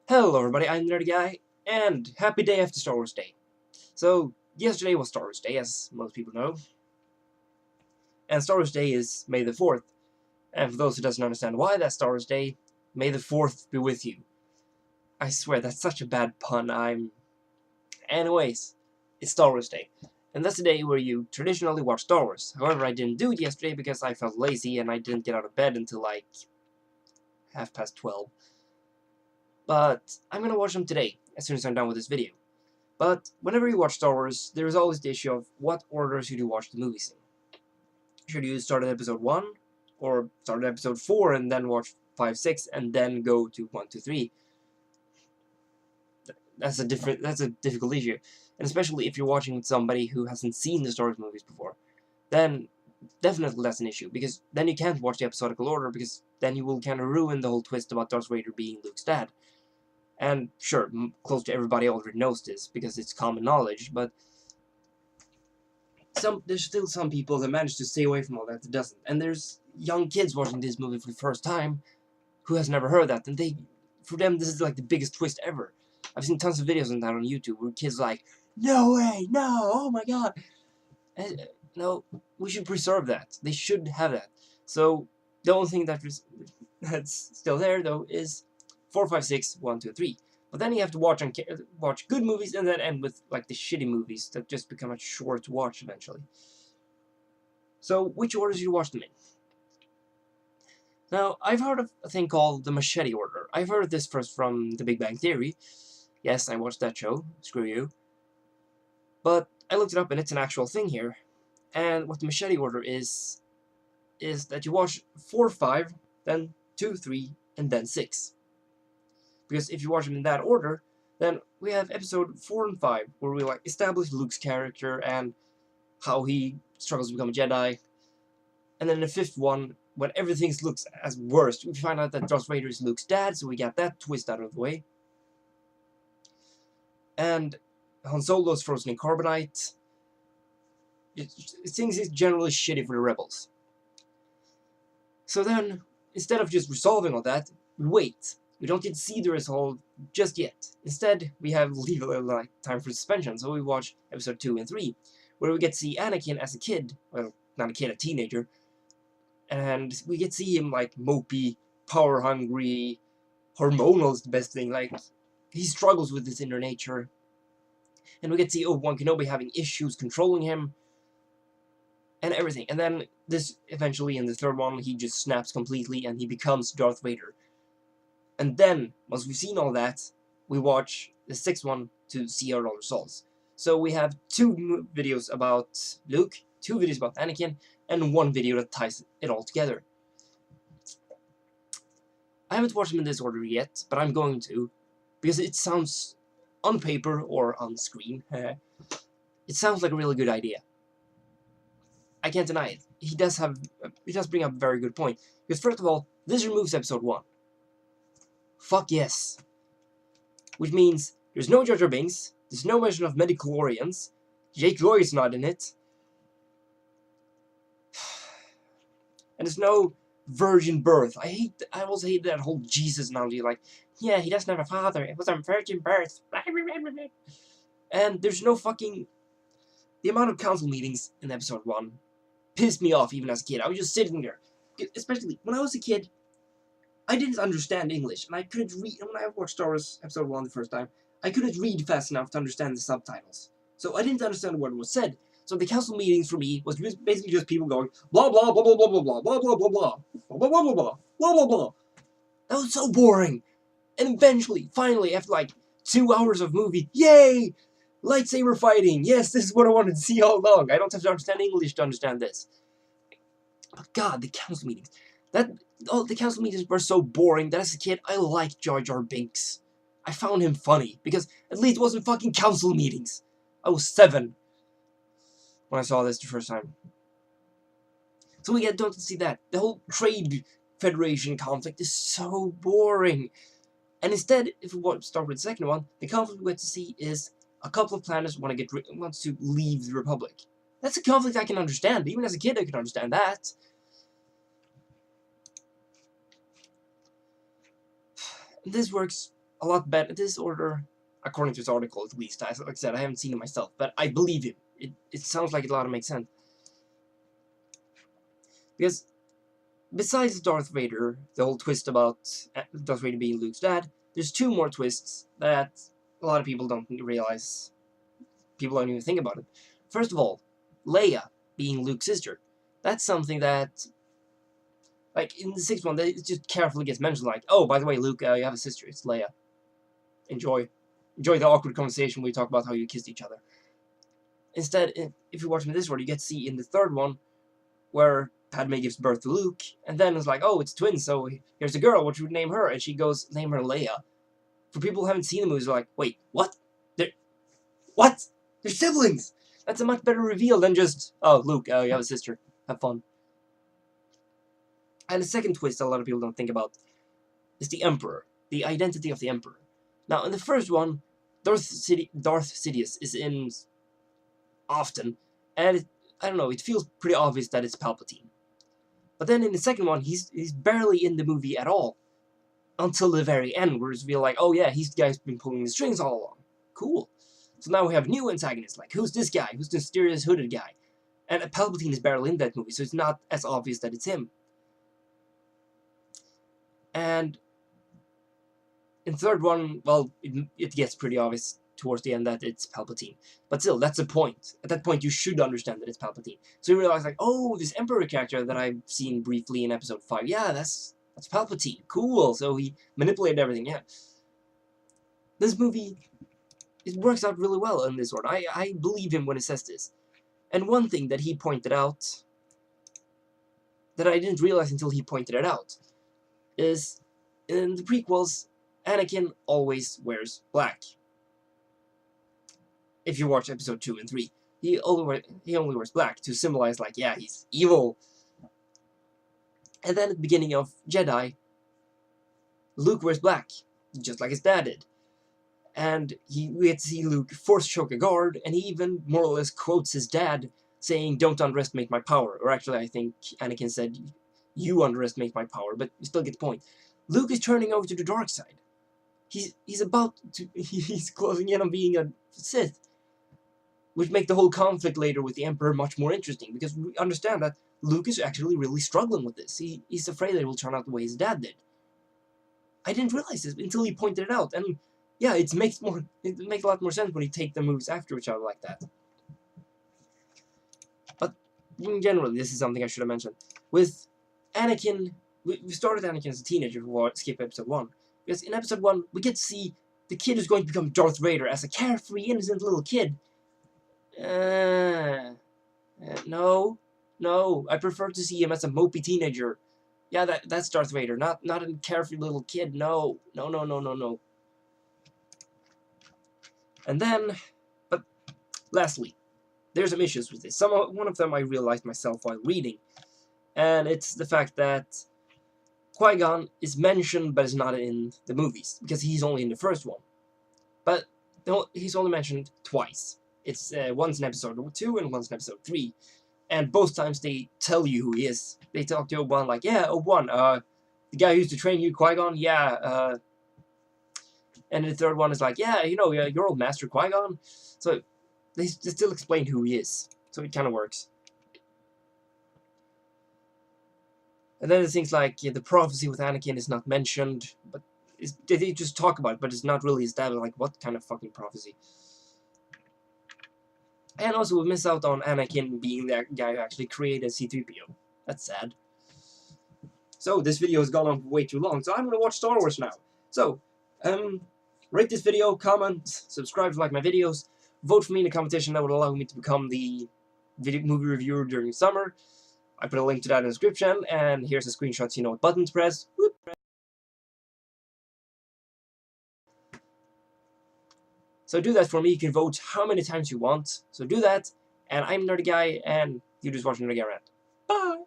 Hello everybody, I'm NerdyGuy, and happy day after Star Wars Day. So, yesterday was Star Wars Day, as most people know, and Star Wars Day is May the 4th, and for those who doesn't understand why that's Star Wars Day, May the 4th be with you. I swear, that's such a bad pun, Anyways, it's Star Wars Day, and that's the day where you traditionally watch Star Wars. However, I didn't do it yesterday because I felt lazy and I didn't get out of bed until like 12:30. But I'm gonna watch them today, as soon as I'm done with this video. But whenever you watch Star Wars, there is always the issue of what order should you watch the movies in. Should you start at episode 1, or start at episode 4 and then watch 5, 6, and then go to 1, 2, 3? That's a difficult issue, and especially if you're watching with somebody who hasn't seen the Star Wars movies before, then definitely that's an issue, because then you can't watch the episodical order, because then you will kind of ruin the whole twist about Darth Vader being Luke's dad. And sure, close to everybody already knows this, because it's common knowledge, but there's still some people that manage to stay away from all that doesn't. And there's young kids watching this movie for the first time who has never heard that, and for them, this is like the biggest twist ever. I've seen tons of videos on that on YouTube where kids are like, no way, no, oh my god. And, no, we should preserve that. They should have that. So, the only thing that's still there, though, is 4, 5, 6, 1, 2, 3. But then you have to watch good movies and then end with like the shitty movies that just become a chore to watch eventually. So which order do you watch them in? Now, I've heard of a thing called the Machete Order. I've heard of this first from The Big Bang Theory. Yes, I watched that show. Screw you. But I looked it up and it's an actual thing here. And what the Machete Order is that you watch 4, 5, then 2, 3, and then 6. Because if you watch them in that order, then we have episode 4 and 5, where we like establish Luke's character and how he struggles to become a Jedi. And then the 5th one, when everything looks as worst, we find out that Darth Vader is Luke's dad, so we got that twist out of the way. And Han Solo's frozen in carbonite. Things is generally shitty for the rebels. So then, instead of just resolving all that, we wait. We don't get to see the resolve just yet. Instead, we have leave a little time for suspension, so we watch episode 2 and 3, where we get to see Anakin as a kid, well, not a kid, a teenager, and we get to see him like mopey, power-hungry, hormonal is the best thing, like, he struggles with his inner nature, and we get to see Obi-Wan Kenobi having issues controlling him, and everything, and then this, eventually in the 3rd one, he just snaps completely, and he becomes Darth Vader. And then, once we've seen all that, we watch the 6th one to see how it all resolves. So we have 2 videos about Luke, 2 videos about Anakin, and 1 video that ties it all together. I haven't watched them in this order yet, but I'm going to, because it sounds, on paper or on screen, it sounds like a really good idea. I can't deny it. He does bring up a very good point. Because first of all, this removes episode 1. Fuck yes. Which means there's no Jar Jar Binks, there's no mention of midichlorians, Jake Lloyd's not in it, and there's no virgin birth. I also hate that whole Jesus analogy, like, yeah, he doesn't have a father, it was a virgin birth. And there's no fucking... The amount of council meetings in episode 1 pissed me off even as a kid. I was just sitting there. Especially when I was a kid, I didn't understand English, and I couldn't read. When I watched Star Wars Episode 1 the first time, I couldn't read fast enough to understand the subtitles. So I didn't understand what was said. So the council meetings for me was basically just people going blah blah blah blah blah blah blah blah blah blah blah blah blah blah blah blah blah blah blah. That was so boring. And eventually, finally, after like 2 hours of movie, yay! Lightsaber fighting! Yes, this is what I wanted to see all along. I don't have to understand English to understand this. But God, the council meetings. The council meetings were so boring that as a kid, I liked Jar Jar Binks. I found him funny, because at least it wasn't fucking council meetings. I was 7 when I saw this the first time. So we don't see that. The whole Trade Federation conflict is so boring. And instead, if we start with the second one, the conflict we get to see is a couple of planets wants to leave the Republic. That's a conflict I can understand. Even as a kid, I could understand that. This works a lot better. This order, according to this article at least, like I said, I haven't seen it myself, but I believe him. It sounds like it ought to make sense. Because besides Darth Vader, the whole twist about Darth Vader being Luke's dad, there's two more twists that a lot of people don't realize. People don't even think about it. First of all, Leia being Luke's sister. That's something that, like, in the sixth one, it just carefully gets mentioned, like, oh, by the way, Luke, you have a sister, it's Leia. Enjoy the awkward conversation where you talk about how you kissed each other. Instead, if you watch in this order, you get to see in the third one, where Padme gives birth to Luke, and then it's like, oh, it's twins, so here's a girl, what should we name her? And she goes, name her Leia. For people who haven't seen the movies, they're like, wait, what? What? They're siblings! That's a much better reveal than just, oh, Luke, you have a sister. Have fun. And the second twist a lot of people don't think about is the Emperor. The identity of the Emperor. Now, in the first one, Darth Sidious is in often, and I don't know, it feels pretty obvious that it's Palpatine. But then in the second one, he's barely in the movie at all. Until the very end, where it's revealed like, oh yeah, he's the guy who's been pulling the strings all along. Cool. So now we have new antagonists, like, who's this guy? Who's the mysterious hooded guy? And Palpatine is barely in that movie, so it's not as obvious that it's him. And in the third one, well, it gets pretty obvious towards the end that it's Palpatine. But still, that's the point. At that point, you should understand that it's Palpatine. So you realize, like, oh, this Emperor character that I've seen briefly in Episode 5, yeah, that's Palpatine. Cool. So he manipulated everything, yeah. This movie, it works out really well in this order. I believe him when he says this. And one thing that he pointed out, that I didn't realize until he pointed it out, is in the prequels, Anakin always wears black. If you watch episode 2 and 3, he only wears black to symbolize, like, yeah, he's evil. And then at the beginning of Jedi, Luke wears black, just like his dad did. And we get to see Luke force choke a guard, and he even more or less quotes his dad, saying, don't underestimate my power. Or actually, I think Anakin said, you underestimate my power, but you still get the point. Luke is turning over to the dark side. He's about to, he's closing in on being a Sith. Which make the whole conflict later with the Emperor much more interesting, because we understand that Luke is actually really struggling with this. He's afraid that it will turn out the way his dad did. I didn't realize this until he pointed it out, and yeah, it makes a lot more sense when you take the moves after each other like that. But in general, this is something I should have mentioned. With Anakin, we started Anakin as a teenager who skip episode 1. Because in episode 1, we get to see the kid who's going to become Darth Vader as a carefree, innocent little kid. No, I prefer to see him as a mopey teenager. Yeah, that's Darth Vader, not a carefree little kid. No. And then, but lastly, there's some issues with this. One of them I realized myself while reading, and it's the fact that Qui-Gon is mentioned but is not in the movies, because he's only in the first one. But he's only mentioned twice. It's once in episode 2 and once in episode 3. And both times they tell you who he is. They talk to Obi-Wan like, yeah, Obi-Wan, the guy who used to train you, Qui-Gon, yeah, and the third one is like, yeah, you know, your old master Qui-Gon. So they still explain who he is. So it kind of works. And then things like, yeah, the prophecy with Anakin is not mentioned, but they just talk about it, but it's not really established, like, what kind of fucking prophecy? And also, we miss out on Anakin being that guy who actually created C-3PO. That's sad. So, this video has gone on for way too long, so I'm gonna watch Star Wars now. So, rate this video, comment, subscribe to like my videos, vote for me in a competition that would allow me to become the movie reviewer during summer. I put a link to that in the description, and here's a screenshot so you know what button to press. Whoop. So do that for me. You can vote how many times you want. So do that. And I'm NerdyGuy, and you just watch NerdyGuyRant. Bye!